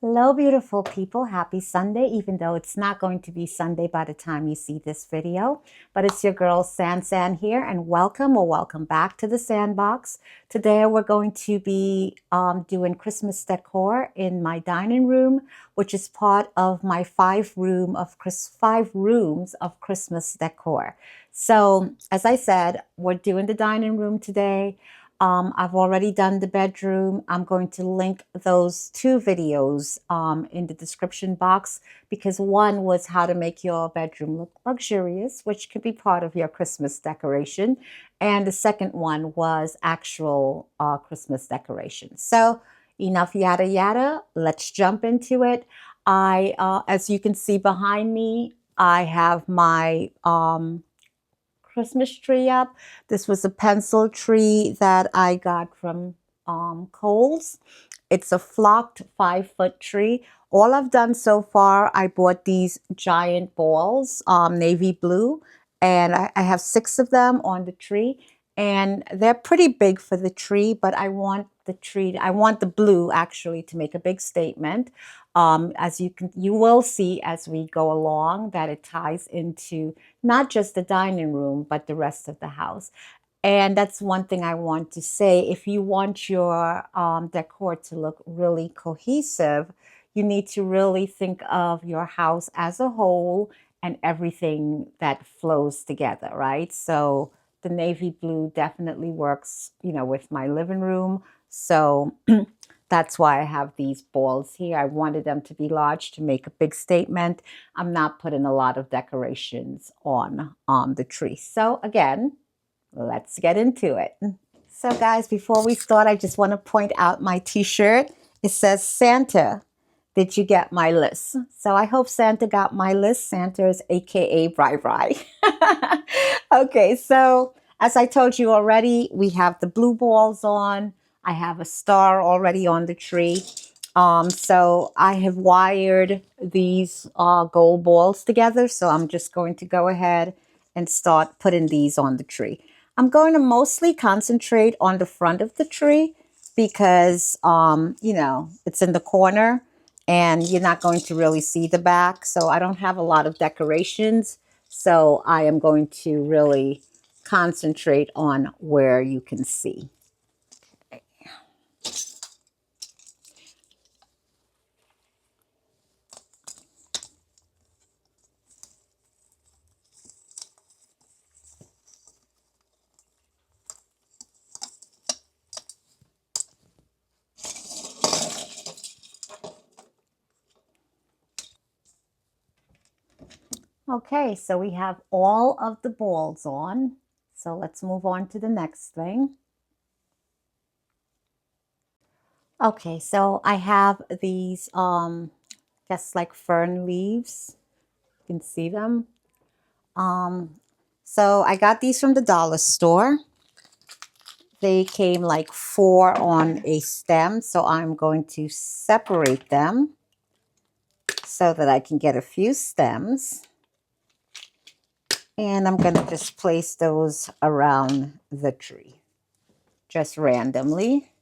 Hello, beautiful people. Happy Sunday, even though it's not going to be Sunday by the time you see this video. But it's your girl, San here, and welcome back to the Sandbox. Today, we're going to be doing Christmas decor in my dining room, which is part of my five rooms of Christmas decor. So, as I said, we're doing the dining room today. I've already done the bedroom. I'm going to link those two videos in the description box because one was how to make your bedroom look luxurious, which could be part of your Christmas decoration. And the second one was actual Christmas decoration. So enough yada yada. Let's jump into it. As you can see behind me, I have my Christmas tree up. This was a pencil tree that I got from Kohl's. It's a flocked 5-foot tree. All I've done so far, I bought these giant balls, navy blue, and I have 6 of them on the tree. And they're pretty big for the tree, but I want the blue actually to make a big statement. As you will see as we go along that it ties into not just the dining room, but the rest of the house. And that's one thing I want to say. If you want your decor to look really cohesive, you need to really think of your house as a whole and everything that flows together, right? So the navy blue definitely works, with my living room. So that's why I have these balls here. I wanted them to be large to make a big statement. I'm not putting a lot of decorations on the tree. So again, let's get into it. So guys, before we start, I just want to point out my t-shirt. It says, Santa, did you get my list? So I hope Santa got my list. Santa is AKA Bri Bri. Okay, so as I told you already, we have the blue balls on. I have a star already on the tree. So I have wired these gold balls together. So I'm just going to go ahead and start putting these on the tree. I'm going to mostly concentrate on the front of the tree because, it's in the corner and you're not going to really see the back. So I don't have a lot of decorations. So I am going to really concentrate on where you can see. Okay, so we have all of the balls on. So let's move on to the next thing. Okay, so I have these, guess like fern leaves. You can see them. So I got these from the dollar store. They came like 4 on a stem, so I'm going to separate them so that I can get a few stems. And I'm going to just place those around the tree, just randomly.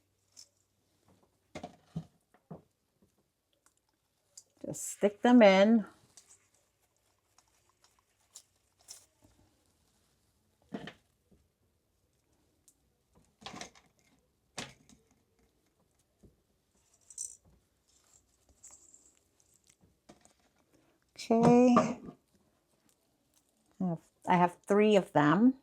Just stick them in. Okay. I have 3 of them.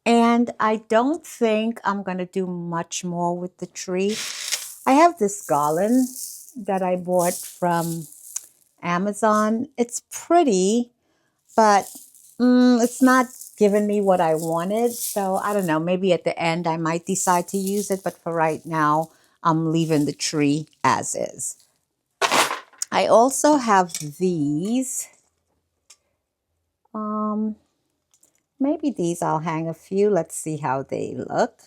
And I don't think I'm going to do much more with the tree. I have this garland that I bought from Amazon. It's pretty, but it's not giving me what I wanted. So I don't know, maybe at the end I might decide to use it. But for right now, I'm leaving the tree as is. I also have these. Maybe these I'll hang a few. Let's see how they look.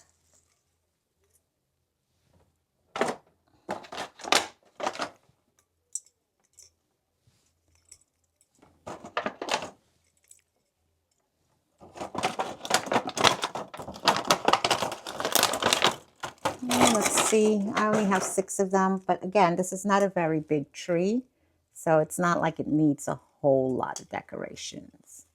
Let's see, I only have 6 of them, but again, this is not a very big tree, so it's not like it needs a whole lot of decorations.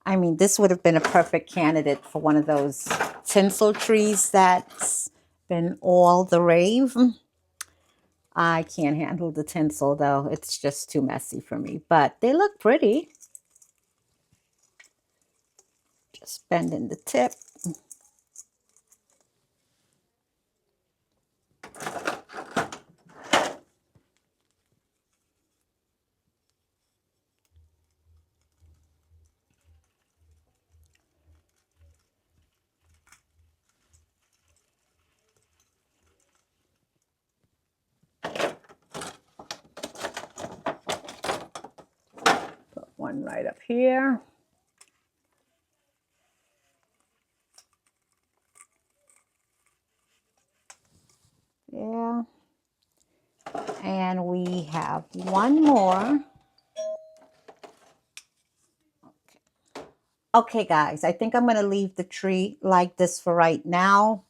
I mean, this would have been a perfect candidate for one of those tinsel trees that's been all the rave. I can't handle the tinsel though, it's just too messy for me, but they look pretty. Just bending the tip. Put one right up here. Yeah. And we have one more. Okay, guys, I think I'm going to leave the tree like this for right now.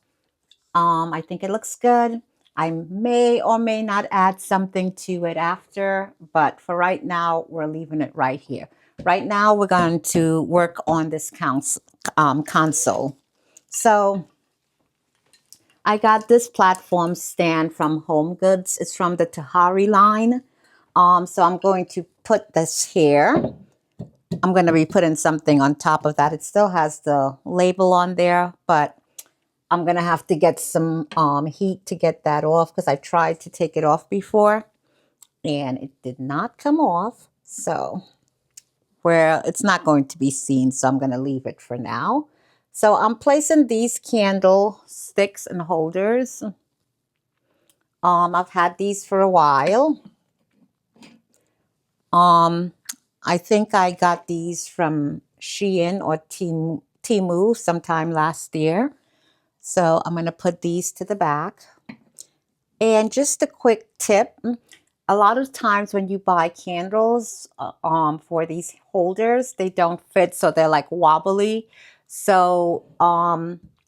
I think it looks good. I may or may not add something to it after, but for right now, we're leaving it right here. Right now, we're going to work on this console. So I got this platform stand from Home Goods. It's from the Tahari line. So I'm going to put this here. I'm going to be putting something on top of that. It still has the label on there, but I'm going to have to get some heat to get that off because I tried to take it off before and it did not come off. So it's not going to be seen, so I'm going to leave it for now. So I'm placing these candle sticks and holders. I've had these for a while. I think I got these from Shein or Temu sometime last year. So I'm going to put these to the back. And just a quick tip, a lot of times when you buy candles for these holders, they don't fit, so they're like wobbly. So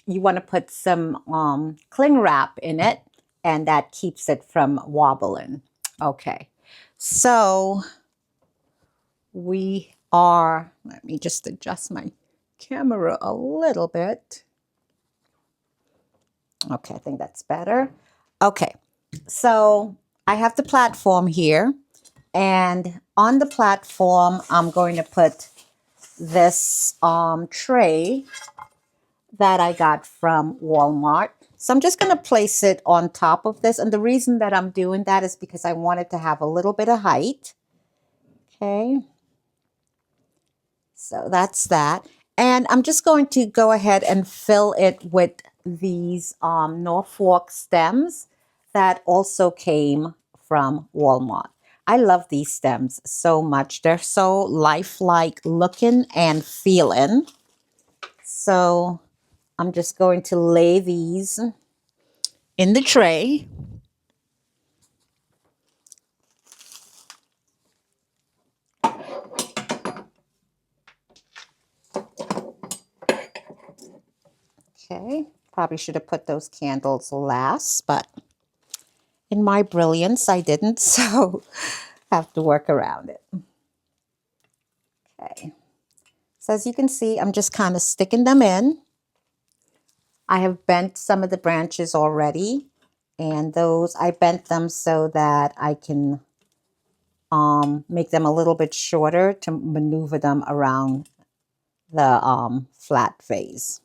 you want to put some cling wrap in it, and that keeps it from wobbling. Okay, so let me just adjust my camera a little bit. Okay, I think that's better. Okay, so I have the platform here, and on the platform, I'm going to put this tray that I got from Walmart. So I'm just going to place it on top of this, and the reason that I'm doing that is because I want it to have a little bit of height. Okay, so that's that. And I'm just going to go ahead and fill it with these Norfolk stems that also came from Walmart. I love these stems so much. They're so lifelike looking and feeling. So I'm just going to lay these in the tray. Okay, probably should have put those candles last, but in my brilliance, I didn't, so I have to work around it. Okay, so as you can see, I'm just kind of sticking them in. I have bent some of the branches already, and those, I bent them so that I can make them a little bit shorter to maneuver them around the flat vase.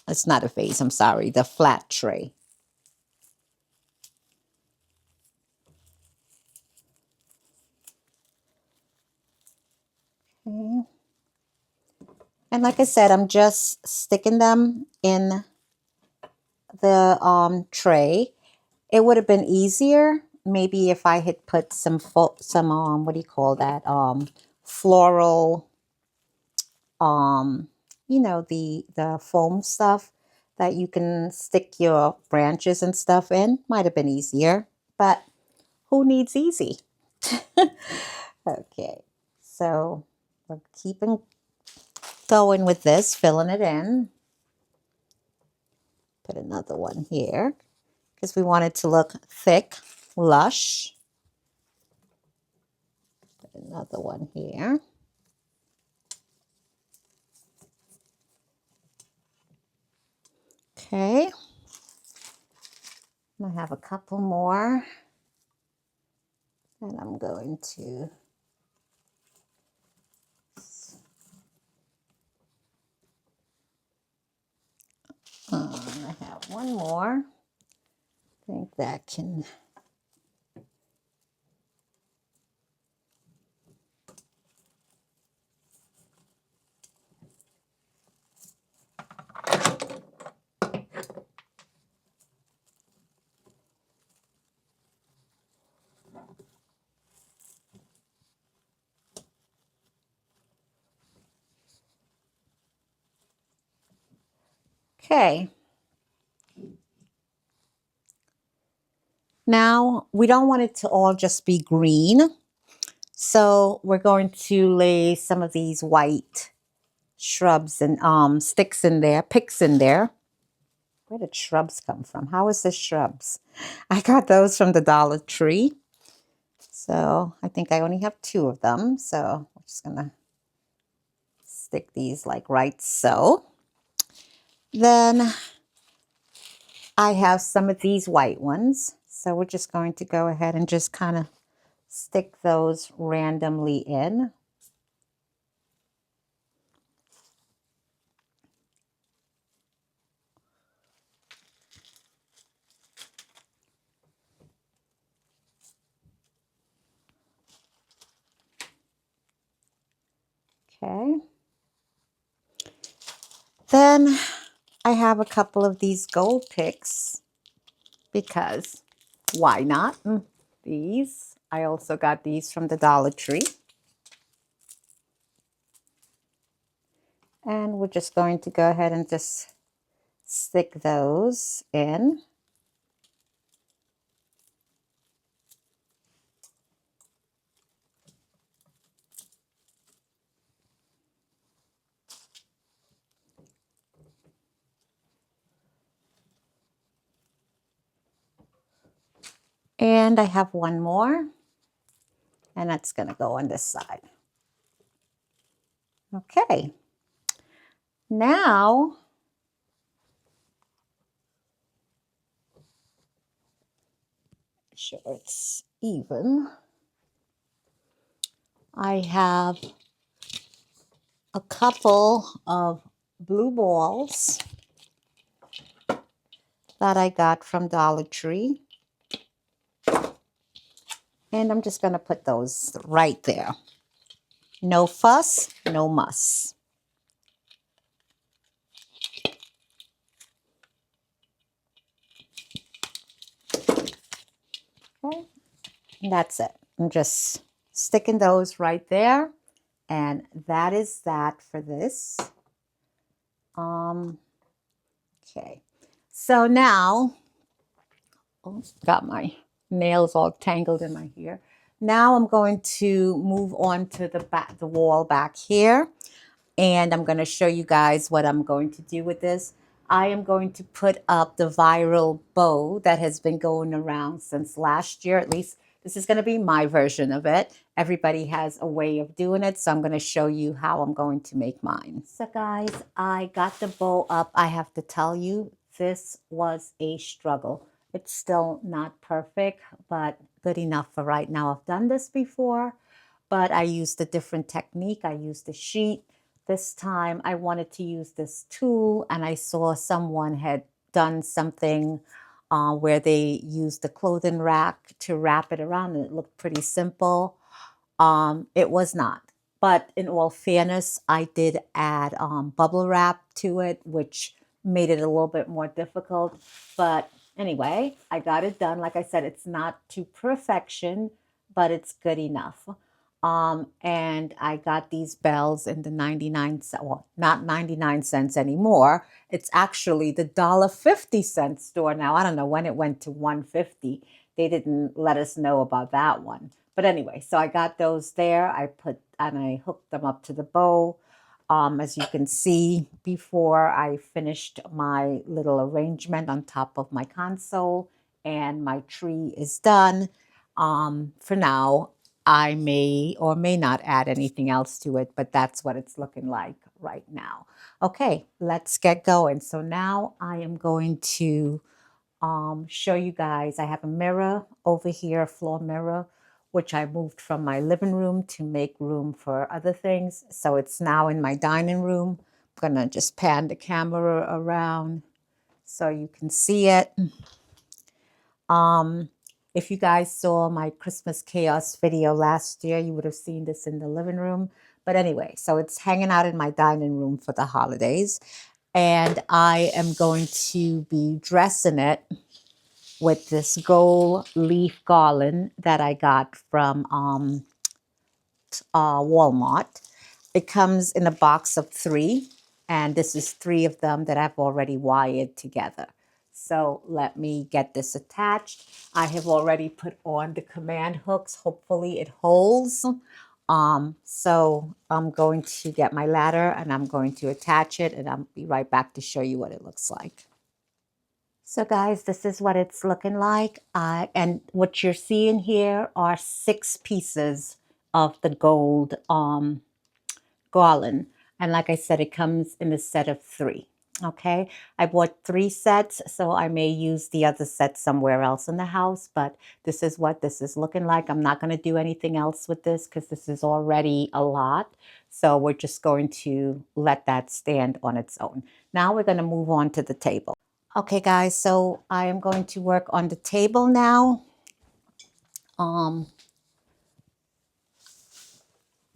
It's not a vase, I'm sorry, the flat tray. Okay. And like I said, I'm just sticking them in the tray, it would have been easier maybe if I had put some what do you call that, floral, um you know, the foam stuff that you can stick your branches and stuff in. Might have been easier, but who needs easy? Okay, so we're keeping going with this, filling it in. Put another one here because we want it to look thick, lush. Put another one here. Okay. I have a couple more. And I'm going to I have one more. I think that can. Okay. Now, we don't want it to all just be green. So we're going to lay some of these white shrubs and sticks in there, picks in there. Where did shrubs come from? How is this shrubs? I got those from the Dollar Tree. So I think I only have 2 of them. So we're just going to stick these like right so. Then I have some of these white ones. So we're just going to go ahead and just kind of stick those randomly in. Okay. Then I have a couple of these gold picks because why not? These, I also got these from the Dollar Tree. And we're just going to go ahead and just stick those in. And I have one more, and that's going to go on this side. Okay. Now, make sure it's even. I have a couple of blue balls that I got from Dollar Tree. And I'm just going to put those right there. No fuss, no muss. Okay, and that's it. I'm just sticking those right there. And that is that for this. Okay. So now, oh, got my nails all tangled in my hair. Now I'm going to move on to the wall back here. And I'm going to show you guys what I'm going to do with this. I am going to put up the viral bow that has been going around since last year. At least this is going to be my version of it. Everybody has a way of doing it, so I'm going to show you how I'm going to make mine. So guys, I got the bow up. I have to tell you, this was a struggle. It's still not perfect, but good enough for right now. I've done this before, but I used a different technique. I used a sheet. This time I wanted to use this tool, and I saw someone had done something where they used the clothing rack to wrap it around, and it looked pretty simple. It was not. But in all fairness, I did add bubble wrap to it, which made it a little bit more difficult. But anyway, I got it done. Like I said, it's not to perfection, but it's good enough. And I got these bells in the 99 cents, well, not 99 cents anymore. It's actually the $1.50 store now. I don't know when it went to 150. They didn't let us know about that one. But anyway, so I got those there. I put and I hooked them up to the bow. As you can see, before I finished my little arrangement on top of my console and my tree is done. For now, I may or may not add anything else to it, but that's what it's looking like right now. Okay, let's get going. So now I am going to show you guys. I have a mirror over here, a floor mirror, which I moved from my living room to make room for other things. So it's now in my dining room. I'm gonna just pan the camera around so you can see it. If you guys saw my Christmas chaos video last year, you would have seen this in the living room. But anyway, so it's hanging out in my dining room for the holidays. And I am going to be dressing it with this gold leaf garland that I got from Walmart. It comes in a box of 3, and this is 3 of them that I've already wired together. So let me get this attached. I have already put on the command hooks. Hopefully it holds. So I'm going to get my ladder and I'm going to attach it, and I'll be right back to show you what it looks like. So guys, this is what it's looking like. And what you're seeing here are 6 pieces of the gold garland. And like I said, it comes in a set of 3. Okay, I bought 3 sets, so I may use the other set somewhere else in the house, but this is what this is looking like. I'm not going to do anything else with this because this is already a lot. So we're just going to let that stand on its own. Now we're going to move on to the table. Okay, guys, so I am going to work on the table now.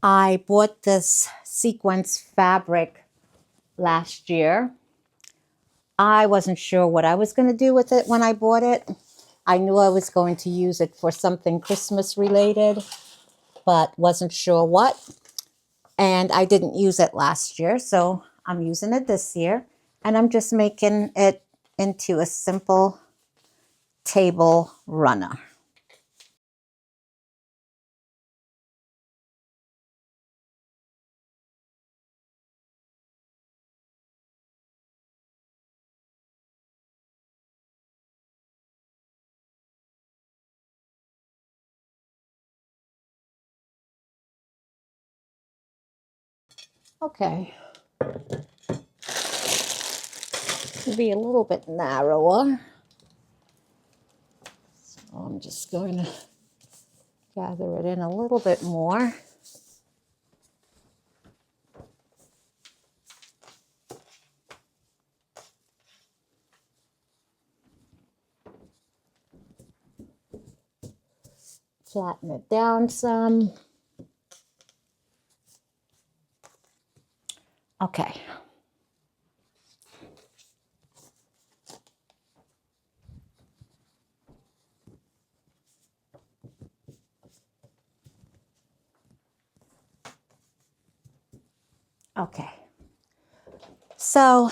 I bought this sequence fabric last year. I wasn't sure what I was going to do with it when I bought it. I knew I was going to use it for something Christmas related, but wasn't sure what. And I didn't use it last year, so I'm using it this year. And I'm just making it into a simple table runner. Okay. Be a little bit narrower. So I'm just going to gather it in a little bit more. Flatten it down some. Okay. Okay. So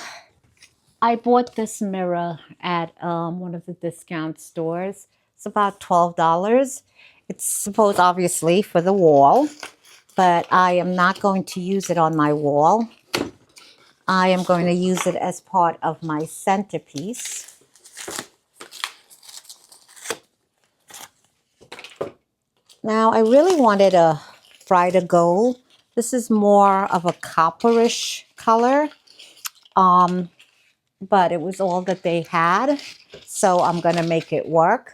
I bought this mirror at one of the discount stores. It's about $12. It's supposed, obviously, for the wall, but I am not going to use it on my wall. I am going to use it as part of my centerpiece. Now, I really wanted a brighter gold. This is more of a copperish color, but it was all that they had, so I'm going to make it work.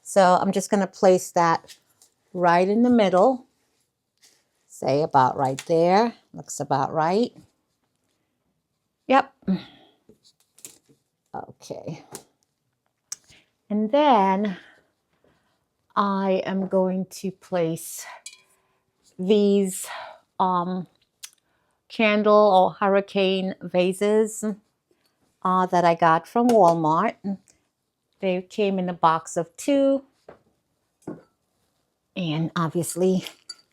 So I'm just going to place that right in the middle. Say about right there. Looks about right. Yep. Okay. And then I am going to place these candle or hurricane vases that I got from Walmart. They came in a box of 2. And obviously,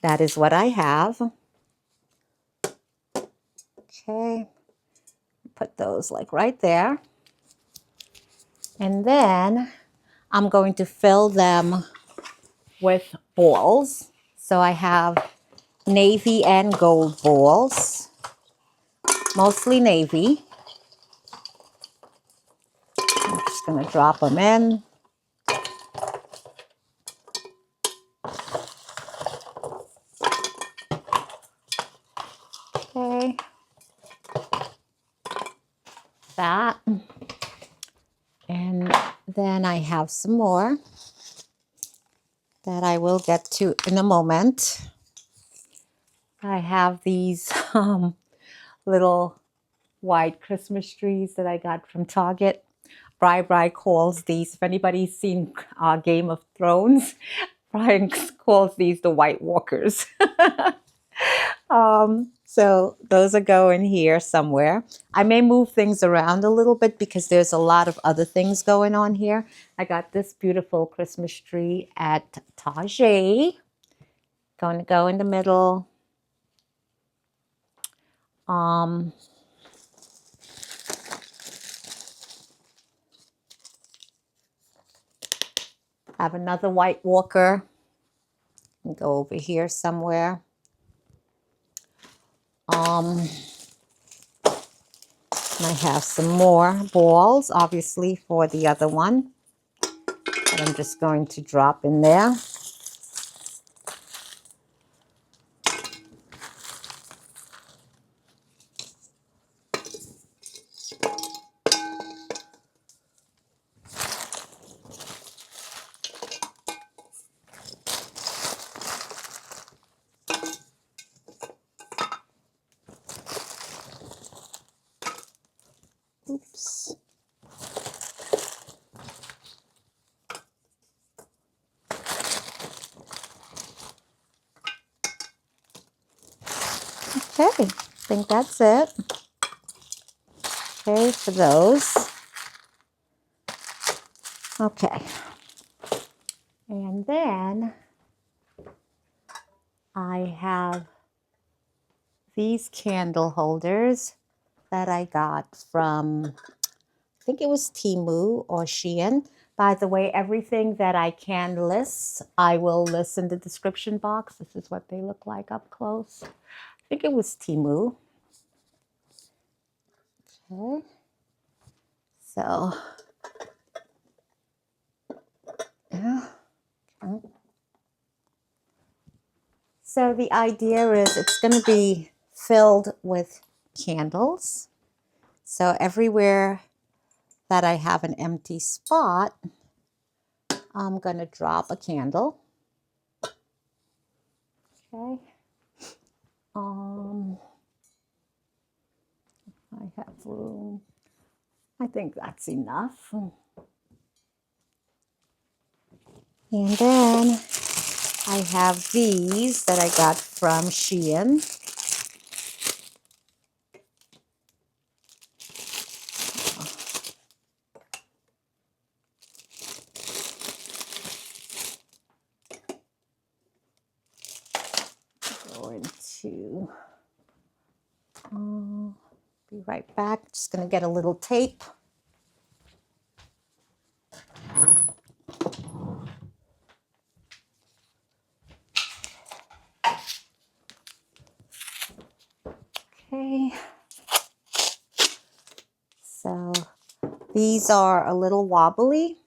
that is what I have. Okay. Put those like right there. And then I'm going to fill them with balls. So I have navy and gold balls, mostly navy. I'm just going to drop them in. Okay. That. And then I have some more that I will get to in a moment. I have these little white Christmas trees that I got from Target. Bri calls these, if anybody's seen Game of Thrones, Brian calls these the White Walkers. So those are going here somewhere. I may move things around a little bit because there's a lot of other things going on here. I got this beautiful Christmas tree at Target. Going to go in the middle. I have another White Walker. Go over here somewhere. I have some more balls, obviously, for the other one. That I'm just going to drop in there. Oops. Okay, I think that's it. Okay, for those. Okay. And then I have these candle holders that I got from, I think it was Temu or Shein. By the way, everything that I can list, I will list in the description box. This is what they look like up close. I think it was Temu. Okay. So, yeah. Okay. So the idea is it's going to be filled with candles. So everywhere that I have an empty spot, I'm going to drop a candle. Okay. I have room. I think that's enough. And then I have these that I got from Shein. Going to be right back. Just going to get a little tape. Okay. So these are a little wobbly.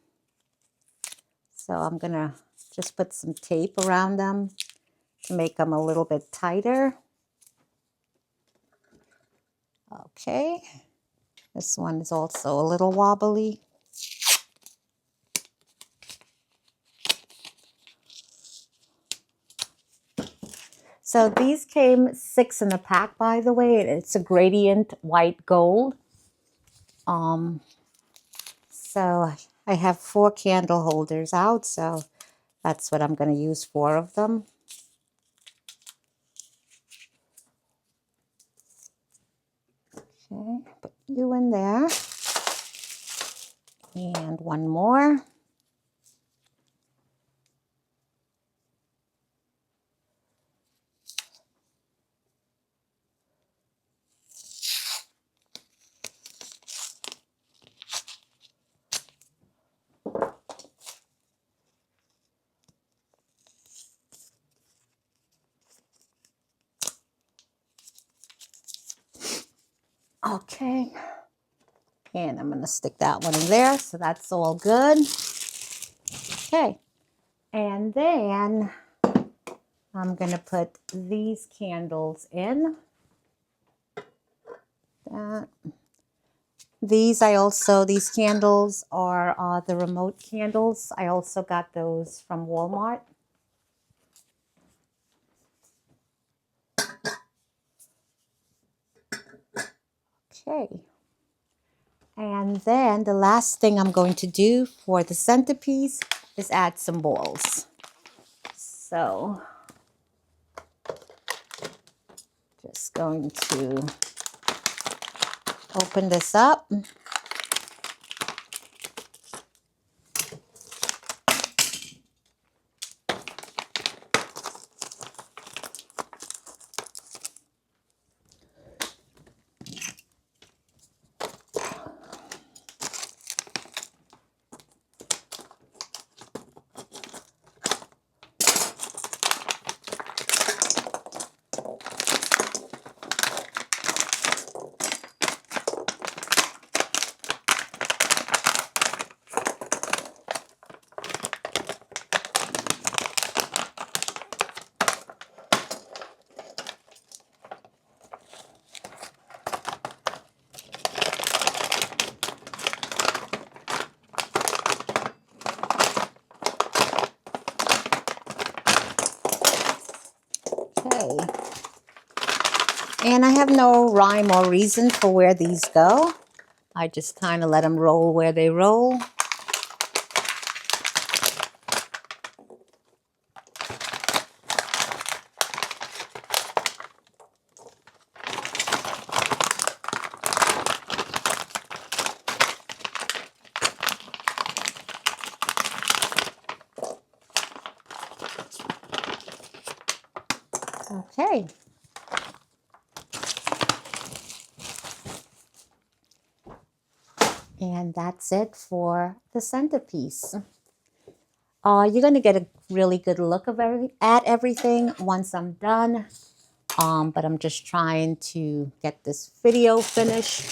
So I'm going to just put some tape around them to make them a little bit tighter. Okay. This one is also a little wobbly. So these came 6 in a pack, by the way. It's a gradient white gold. So I have 4 candle holders out, so that's what I'm going to use 4 of them. you in there. And one more. Okay. And I'm going to stick that one in there. So that's all good. Okay. And then I'm going to put these candles in. These candles are the remote candles. I also got those from Walmart. Okay. And then the last thing I'm going to do for the centerpiece is add some balls. So just going to open this up. Okay. And I have no rhyme or reason for where these go. I just kind of let them roll where they roll. Okay. And that's it for the centerpiece. You're going to get a really good look at everything once I'm done. But I'm just trying to get this video finished.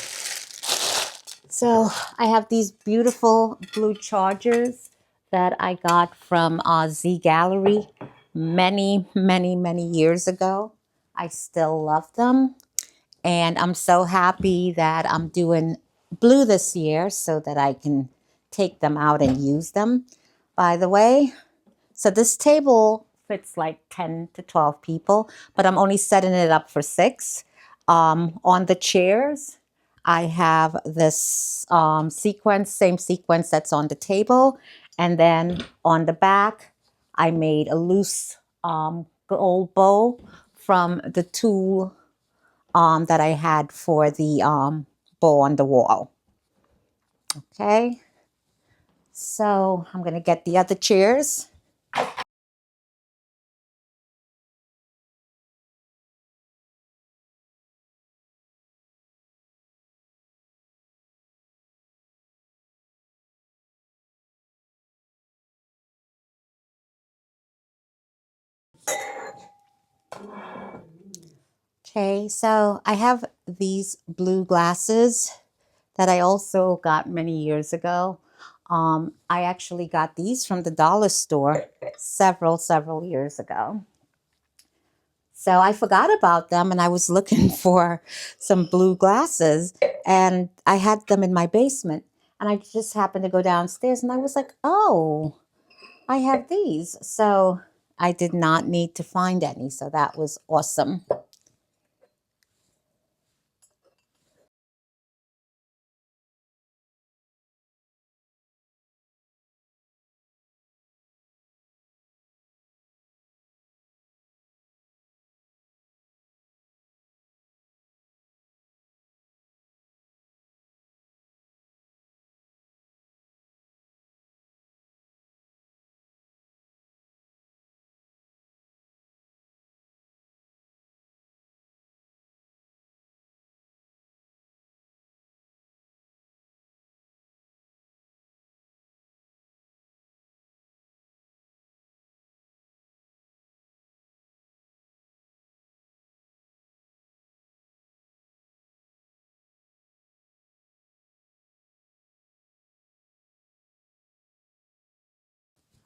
So I have these beautiful blue chargers that I got from Z Gallery many, many, many years ago. I still love them. And I'm so happy that I'm doing blue this year so that I can take them out and use them. By the way, so this table fits like 10 to 12 people, but I'm only setting it up for 6. On the chairs, I have this same sequence that's on the table. And then on the back, I made a loose gold bow from the tool that I had for the bow on the wall. Okay, so I'm going to get the other chairs. Okay, so I have these blue glasses that I also got many years ago. I actually got these from the dollar store several years ago. So I forgot about them and I was looking for some blue glasses and I had them in my basement. And I just happened to go downstairs and I was like, oh, I have these. So I did not need to find any. So that was awesome.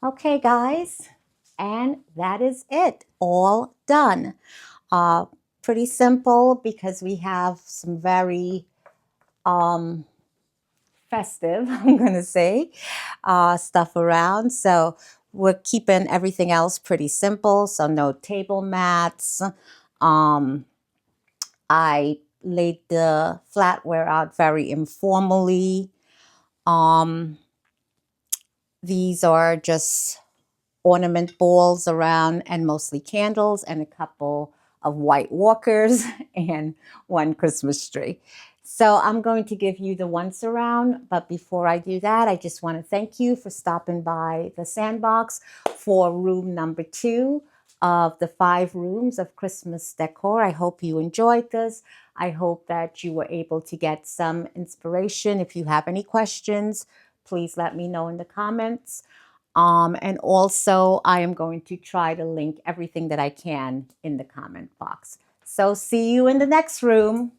Okay, guys, and that is it. All done. Uh, Pretty simple because we have some very um, festive, I'm going to say, stuff around. So we're keeping everything else pretty simple. So no table mats. Um, I laid the flatware out very informally. Um, these are just ornament balls around and mostly candles and a couple of white walkers and one Christmas tree. So I'm going to give you the once around, but before I do that, I just want to thank you for stopping by the Sandbox for room number 2 of the 5 rooms of Christmas decor. I hope you enjoyed this. I hope that you were able to get some inspiration. If you have any questions, please let me know in the comments. And also, I am going to try to link everything that I can in the comment box. So see you in the next room.